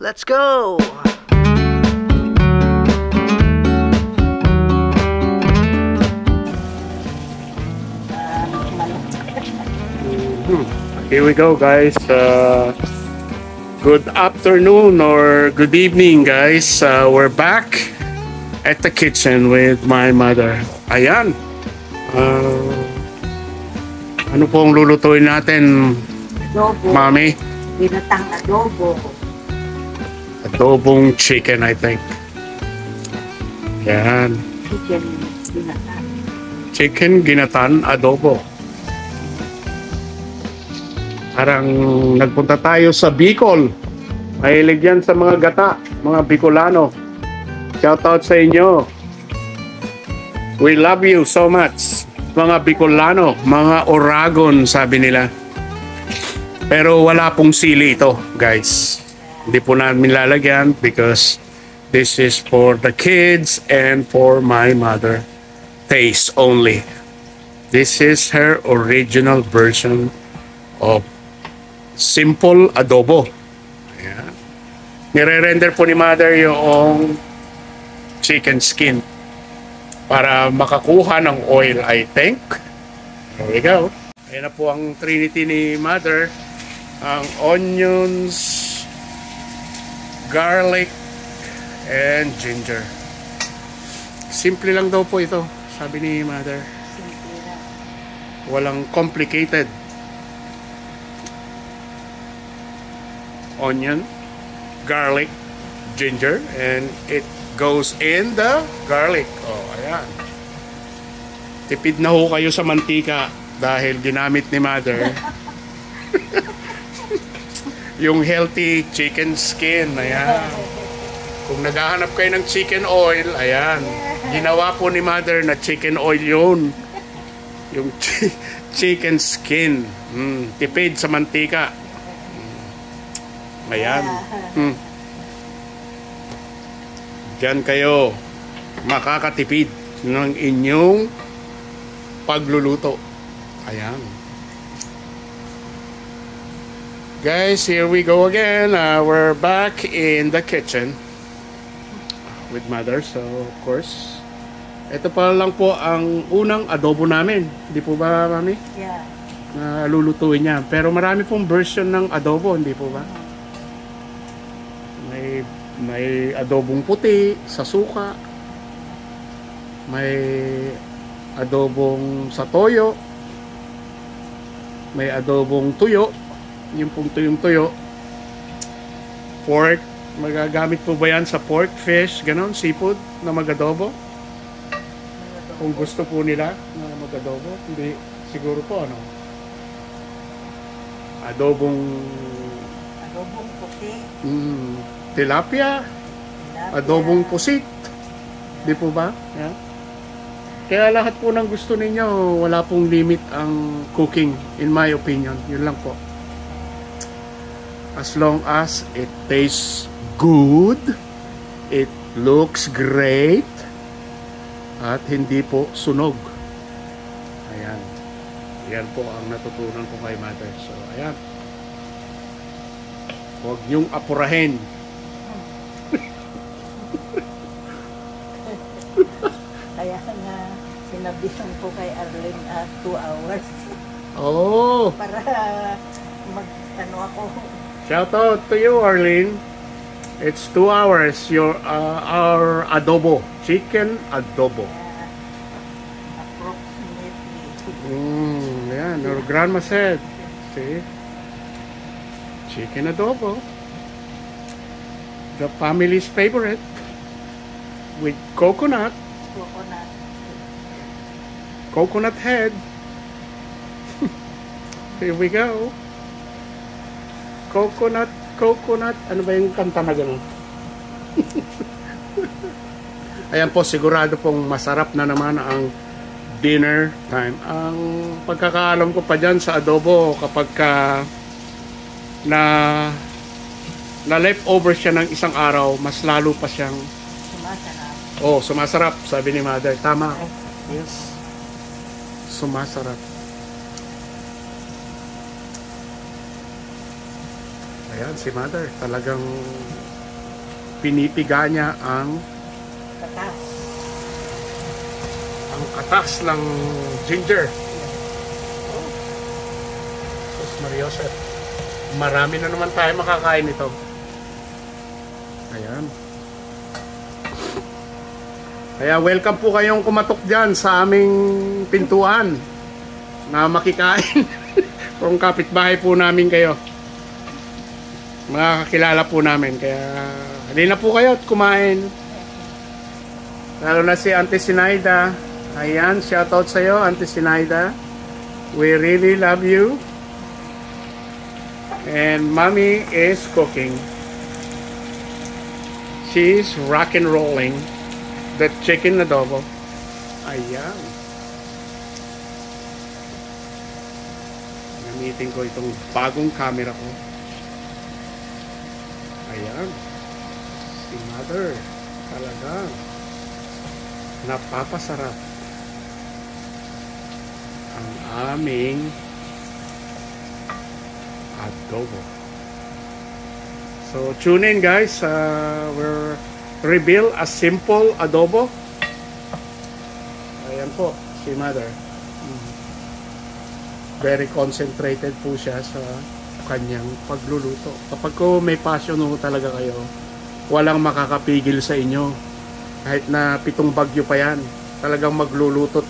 Let's go! Here we go, guys. Good afternoon or good evening, guys. We're back at the kitchen with my mother. Ayan. Ano pong lulutuin natin, Adobo. Mami? Binatang adobo. Adobong chicken, I think. Ayan. Chicken binatang. Chicken ginatan adobo. Parang nagpunta tayo sa Bicol. Mahilig yan sa mga gata, mga Bicolano. Shout out sa inyo. We love you so much. Mga Bicolano, mga Oragon, sabi nila. Pero wala pong sili ito, guys. Hindi po namin lalagyan because this is for the kids and for my mother. Taste only. This is her original version of simple adobo. Ayan. Nire-render po ni mother yung chicken skin para makakuha ng oil, I think. There we go. Ayan na po ang trinity ni mother. Ang onions, garlic, and ginger. Simple lang daw po ito, sabi ni mother. Simple lang. Walang complicated. Onion, garlic, ginger, and it goes in the garlic. Oh, ayan. Tipid na ho kayo sa mantika dahil ginamit ni mother yung healthy chicken skin. Ayan. Kung naghahanap kayo ng chicken oil, ayan. Ginawa po ni mother na chicken oil yun. Yung chicken skin. Tipid sa mantika. Ayan. Diyan kayo makakatipid ng inyong pagluluto. Ayan. Guys, here we go again. We're back in the kitchen with mother. So, of course, ito pa lang po ang unang adobo namin. Hindi po ba, Mami? Yeah. Na lulutuin niya. Pero marami pong version ng adobo, hindi po ba? May adobong puti sa suka. May adobong sa toyo. May adobong tuyo. Yung pong tuyong-tuyo. Pork. Magagamit po ba yan sa pork, fish, ganon, seafood na mag-adobo? Kung gusto po nila na mag-adobo. Hindi, siguro po ano. Adobong puti. Tilapia, adobong pusit. Di po ba? Yeah. Kaya lahat po ng gusto ninyo, wala pong limit ang cooking, in my opinion. Yun lang po. As long as it tastes good, it looks great, at hindi po sunog. Ayan. Yan po ang natutunan ko kay mother. So, ayan. Huwag niyong apurahin. Kaya nga sinabihan ko kay Arlene 2 hours. Oh! Para mag-ano ako. Shout out to you, Arlene. It's 2 hours. Our adobo. Chicken adobo. Approximately. Yan. Your grandma said. See? Chicken adobo. The family's favorite. With coconut. Coconut head. Here we go. Coconut. Ano ba yung kanta na gano'n? Ayan po, sigurado pong masarap na naman ang dinner time. Ang pagkakaalam ko pa dyan sa adobo, kapag na leftover siya ng isang araw, mas lalo pa siyang Sumasarap. oh, sumasarap, sabi ni mother. Tama. Yes. Sumasarap. Ayan, si mother talagang pinipiga niya ang Katas. katas ng ginger. Oh. Sus Mariosep. Marami na naman tayo makakain ito. Ayan. Kaya welcome po kayong kumatok dyan sa aming pintuan na makikain. Kung kapitbahay po namin kayo. Makakakilala po namin. Kaya halina po kayo at kumain. Lalo na si Auntie Sinaida. Ayan, shoutout sa iyo, Auntie Sinaida. We really love you. And Mommy is cooking. She's rock and rolling the chicken adobo. Ayan. Gamitin ko itong bagong camera ko. Ayan. Si Mother. Talaga. Napapasarap ang aming adobo. So tune in guys. We're reveal a simple adobo. Ayan po si Mother. Very concentrated po siya sa kanyang pagluluto. Kapag ko may passion ho talaga kayo, walang makakapigil sa inyo. Kahit na 7 bagyo pa yan, talagang magluluto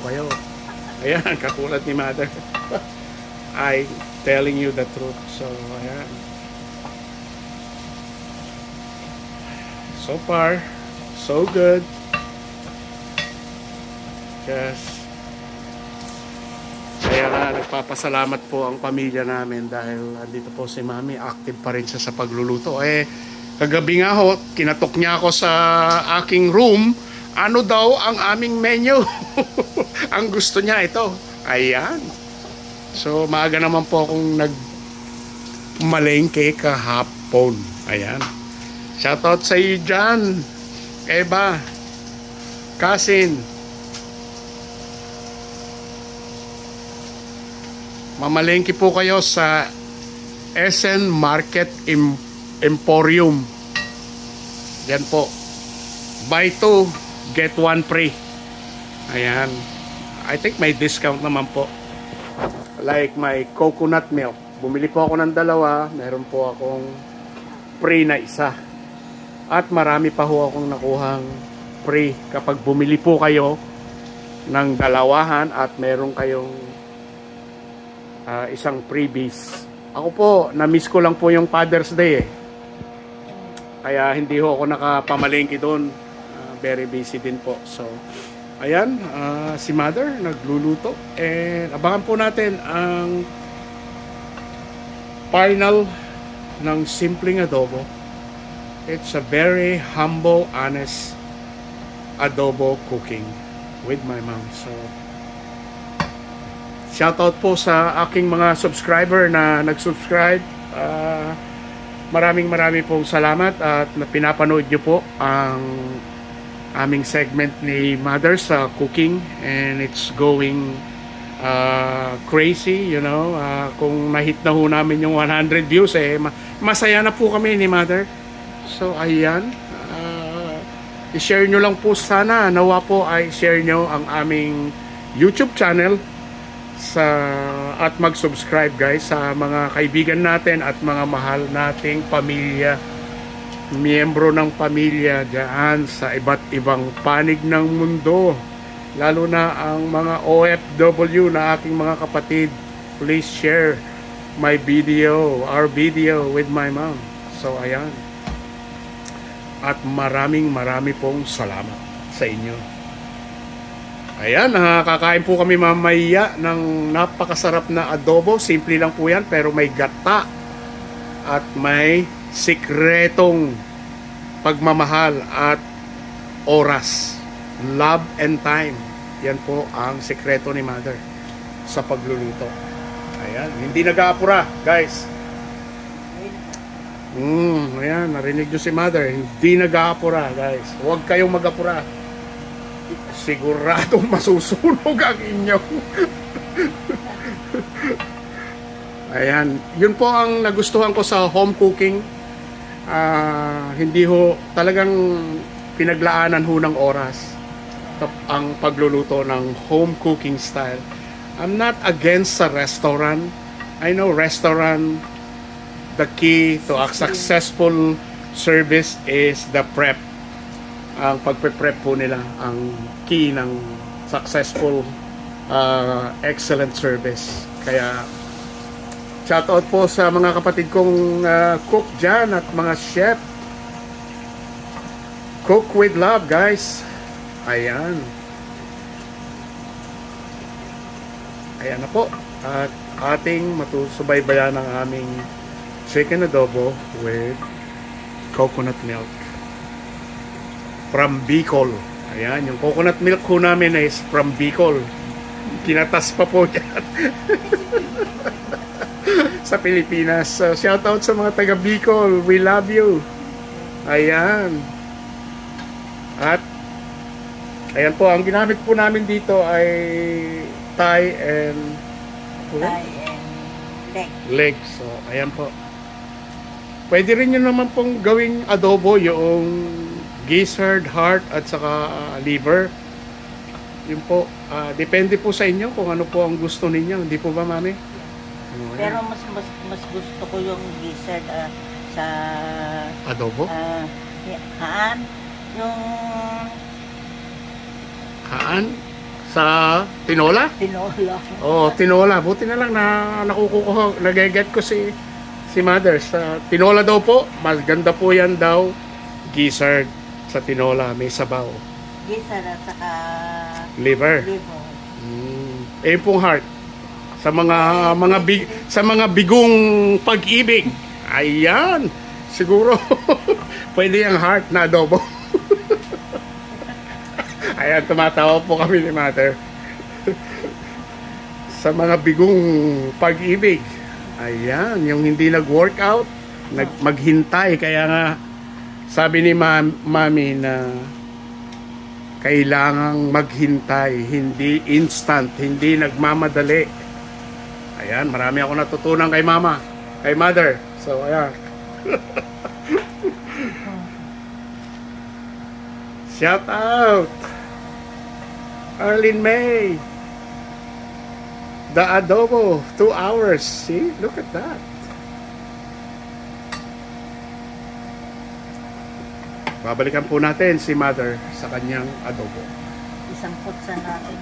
kayo. Ayan, katulad ni Mother. I telling you the truth. So, ayan. So far, so good. Yes. Kaya nga, nagpapasalamat po ang pamilya namin dahil andito po si Mami, active pa rin siya sa pagluluto. Kagabi nga ho, kinatok niya ako sa aking room, ano daw ang aming menu. Ang gusto niya ito. Ayan. So, maaga naman po akong nagmalengke kahapon. Ayan. Shoutout sa iyo dyan, Eva, Kasin. Mamalengke po kayo sa SN Market Emporium. Yan po. Buy 2, get 1 free. Ayan. I think may discount naman po. Like my coconut milk. Bumili po ako ng 2. Meron po akong free na isa. At marami pa ho akong nakuhang free. Kapag bumili po kayo ng 2 at meron kayong isang freebies. Ako po, na-miss ko lang po yung Father's Day Kaya hindi ho ako nakapamalengke doon. Very busy din po. So, ayan, si Mother nagluluto. And abangan po natin ang final ng simpleng adobo. It's a very humble, honest adobo cooking with my mom. So, shoutout po sa aking mga subscriber na nag-subscribe. Maraming pong salamat at pinapanood nyo po ang aming segment ni Mother sa cooking, and it's going crazy, you know. Kung na-hit na ho namin yung 100 views, masaya na po kami ni Mother. So, ayan. I-share nyo lang po sana. Nawa po ay share nyo ang aming YouTube channel at mag-subscribe guys sa mga kaibigan natin at mga mahal nating pamilya, miyembro ng pamilya diyan sa iba't ibang panig ng mundo, lalo na ang mga OFW na aking mga kapatid. Please share our video with my mom. So ayan, at marami pong salamat sa inyo. Ayan, kakain po kami mamaya ng napakasarap na adobo. Simple lang po yan, pero may gata at may sikretong pagmamahal at oras. Love and time. Yan po ang sikreto ni Mother sa pagluluto. Ayan, hindi nag-aapura, guys. Ayan, narinig nyo si Mother. Hindi nag-aapura, guys. Huwag kayong mag-apura. Siguradong masusunog ang inyo. Ayan, yun po ang nagustuhan ko sa home cooking. hindi ho talagang pinaglaanan ho ng oras ang pagluluto ng home cooking style. I'm not against sa restaurant. I know restaurant, the key to a successful service is the prep. Ang pagpe-prep po nila ang key ng successful excellent service. Kaya shoutout po sa mga kapatid kong cook dyan at mga chef. Cook with love, guys. Ayan. Ayan na po. At ating matusubaybayan ang aming chicken adobo with coconut milk from Bicol. Ayan, yung coconut milk ko namin is from Bicol. Kinatas pa po dyan. Sa Pilipinas. So, shout out sa mga taga Bicol. We love you. Ayan. At ayan po, ang ginamit po namin dito ay thigh and leg. So, ayan po. Pwede rin nyo naman pong gawing adobo yung gizzard, heart, at saka liver. Yun po. Depende po sa inyo kung ano po ang gusto ninyo. Hindi po ba, Mami? Pero mas gusto ko yung gizzard sa adobo? Haan? Yung haan? Sa tinola? tinola. Oh, tinola. Buti na lang na nakukuha, nageget ko si Mother. Sa tinola daw po, mas ganda po yan daw. Gizzard sa tinola, may sabaw. Gizzard at saka Liver. Eh pong heart. Sa mga bigong pag-ibig. Ayan. Siguro pwede yung heart na adobo. Ayan, tumatawa po kami ni Mother. Sa mga bigong pag-ibig. Ayan, yung hindi nag-workout, maghintay. Kaya nga, sabi ni Mami na kailangang maghintay, hindi instant, hindi nagmamadali. Ayan, marami ako natutunan kay Mama, kay Mother. So, ayan. Shout out! Arlene May! The adobo, 2 hours. See? Look at that. Babalikan po natin si Mother sa kanyang adobo. isang putsa natin.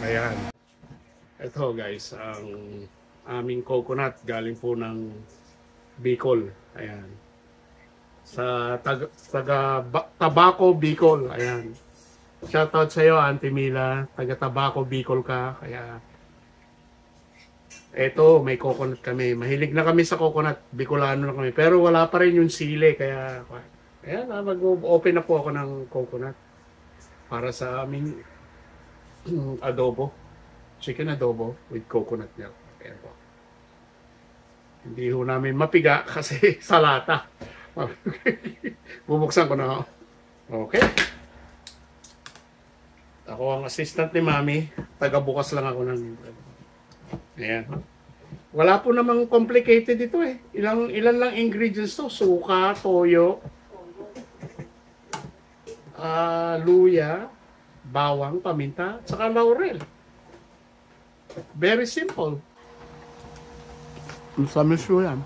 Ayan. Ito guys, ang aming coconut galing po ng Bicol. Ayan. Sa Tabaco, Bicol. Ayan. Shoutout sa iyo, Auntie Mila. Taga Tabaco, Bicol ka. Kaya eto, may coconut kami. Mahilig na kami sa coconut. Bicolano na kami. Pero wala pa rin yung sili. Kaya ayan, mag-open na po ako ng coconut para sa aming adobo. Chicken adobo with coconut milk. Ayan po. Hindi ho namin mapiga kasi sa lata. Bubuksan ko na. Okay. Ako ang assistant ni Mami. Taga-bukas lang ako ng... Ayan. Wala po namang complicated ito eh. Ilan lang ingredients to. Suka, toyo, luya, bawang, paminta, saka laurel. Very simple. Ang samis po yan.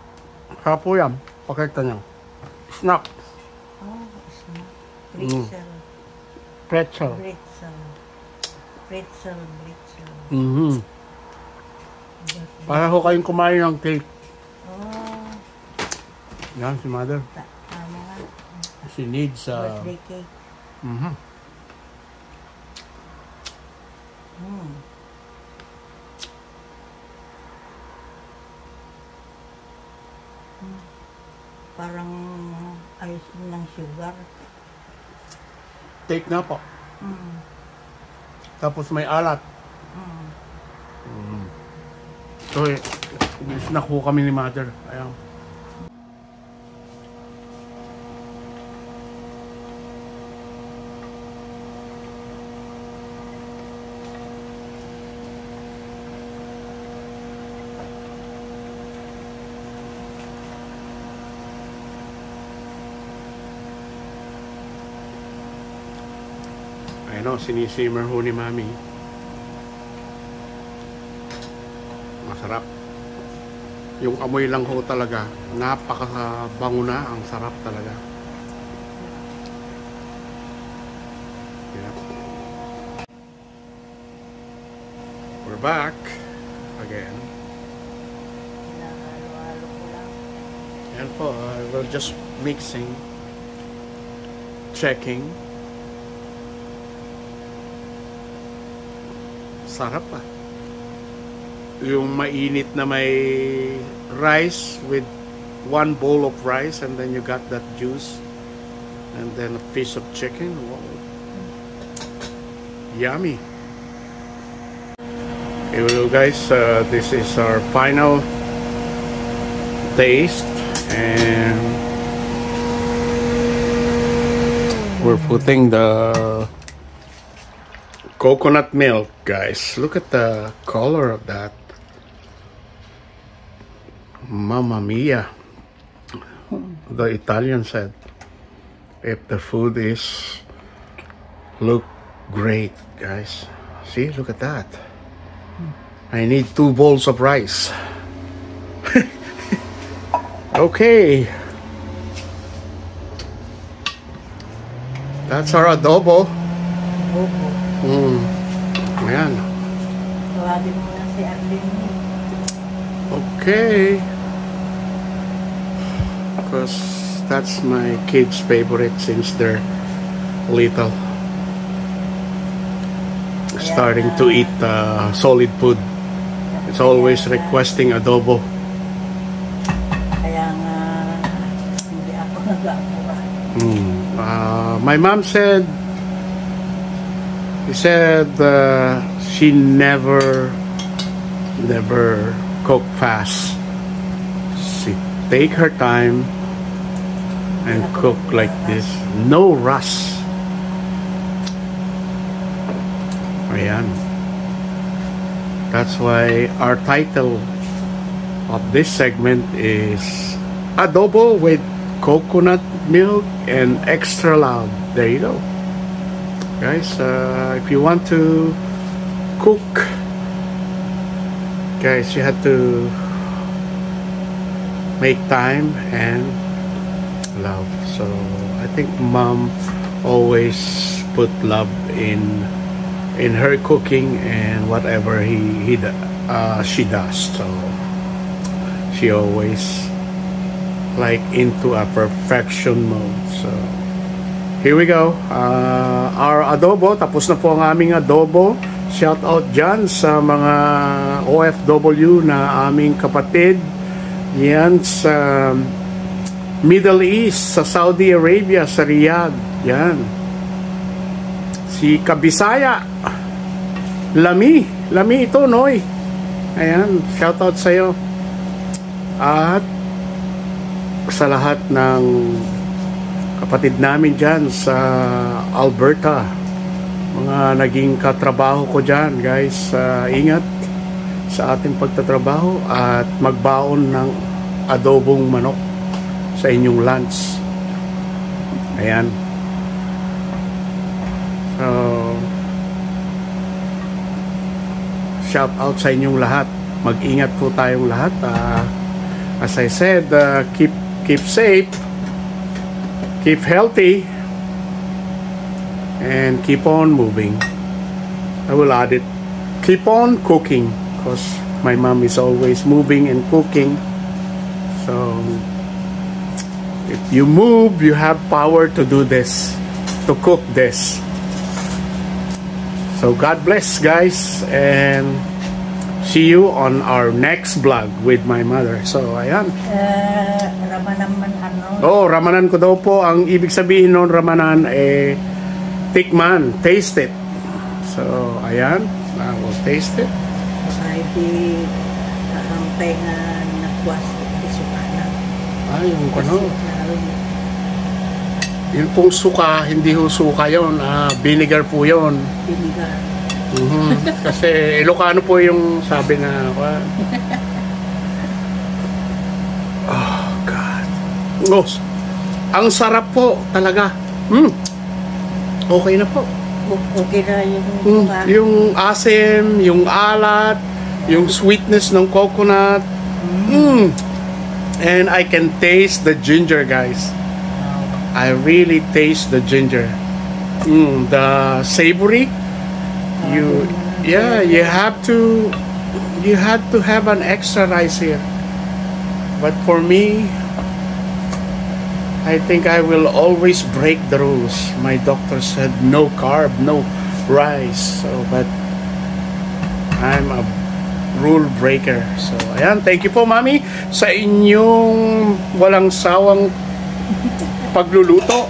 Sarap po yan. Pakita niyo. Snack. Oh, pretzel. Pretzel. Pretzel. Para ho kayong kumain ng cake. Oh, Yan, si Mother. tama nga. She needs... Birthday cake. Parang ayos ng sugar. Take na po. Tapos may alat. So, snack ho kami ni Mother. Ayan. sinisimmer ho ni Mami. Masarap. Yung amoy lang ho talaga, napakabango na, ang sarap talaga. Yeah. We're back again. Hinahalo-halo ko lang. Yan po, we're just mixing, checking. Sarap ah. Yung mainit na may rice with 1 bowl of rice, and then you got that juice, and then a piece of chicken. Wow. Yummy. Okay, well guys, this is our final taste, and we're putting the coconut milk, guys. Look at the color of that. Mamma mia. The Italian said, if the food is look great, guys. See, look at that. I need 2 bowls of rice. Okay. That's our adobo. Opo. Ayan. Tawagin mo na si Arlene. Okay. Because that's my kids' favorite since they're little. Starting to eat solid food. It's always requesting adobo. Kaya nga, hindi ako nag-aapura. My mom said, she never cook fast. She take her time and cook like this. No rush. Ayan. That's why our title of this segment is Adobo with Coconut Milk and Extra Loud. There you go. Guys, if you want to cook, guys, you have to make time and love. So I think Mom always put love in her cooking and whatever she does. So she always like into a perfection mode. So here we go. Our adobo, tapos na po ang aming adobo. Shout out dyan sa mga OFW na aming kapatid. Yan sa Middle East, sa Saudi Arabia, sa Riyadh. Yan. Si Kabisaya. Lami ito, Noy. Ayan, shout out sa'yo. At sa lahat ng kapatid namin dyan sa Alberta, mga naging katrabaho ko dyan, guys, ingat sa ating pagtatrabaho at magbaon ng adobong manok sa inyong lunch. Ayan. So shout out sa inyong lahat. Mag-ingat po tayong lahat. As I said, keep safe, keep healthy, and keep on moving. I will add it. Keep on cooking, because my mom is always moving and cooking. So if you move, you have power to do this, to cook this. So God bless, guys, and see you on our next vlog with my mother. So ayan. Ramanan man ano? Oh, ramanan ko daw po. Ang ibig sabihin nun, ramanan, tikman, taste it. So ayan, I will taste it. Hindi ang tenga nakwas isukanan. Yung ano? Yung pong suka, hindi ho suka yun. Vinegar po yun. Vinegar. Kasi Ilocano po yung sabi na oh God. Oh, ang sarap po talaga. Okay na po. Okay na yung mga... Yung asim, yung alat, yung sweetness ng coconut. And I can taste the ginger, guys. I really taste the ginger. The savory. You have to have an extra rice here. But for me, I think I will always break the rules. My doctor said no carb, no rice. So, but I'm a rule breaker. So, ayan. Thank you po, Mami, sa inyong walang sawang pagluluto.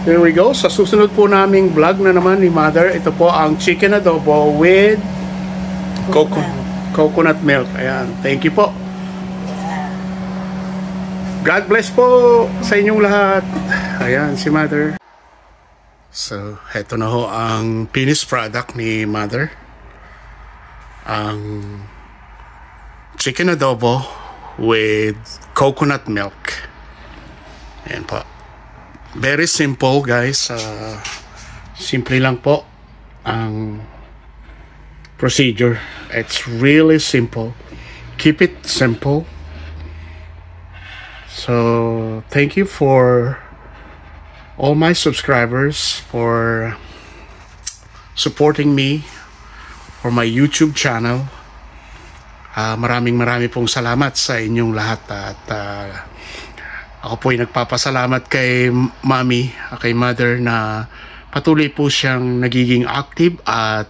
Here we go. Sa susunod po naming vlog na naman ni Mother, ito po ang chicken adobo with coconut milk. Ayan. Thank you po. God bless po sa inyong lahat. Ayan, si Mother. So, heto na ho ang finished product ni Mother. Ang chicken adobo with coconut milk. Ayan po. Very simple, guys. Simple lang po ang procedure. It's really simple. Keep it simple. So, thank you for all my subscribers for supporting me for my YouTube channel. Maraming pong salamat sa inyong lahat at ako po ay nagpapasalamat kay Mami, kay Mother na patuloy po siyang nagiging active at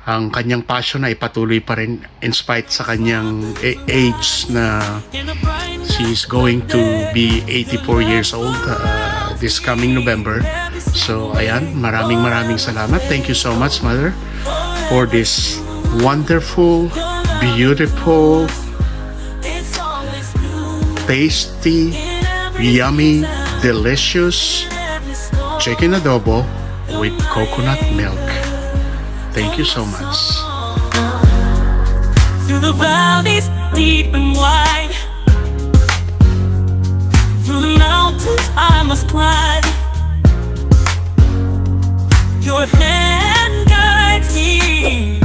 ang kanyang passion ay patuloy pa rin in spite sa kanyang age na she's going to be 84 years old this coming November. So ayan, maraming salamat. Thank you so much, Mother, for this wonderful, beautiful, tasty, yummy, delicious chicken adobo with coconut milk. Thank you so much. Through the valleys deep and wide, through the mountains I must climb. Your hand guides me.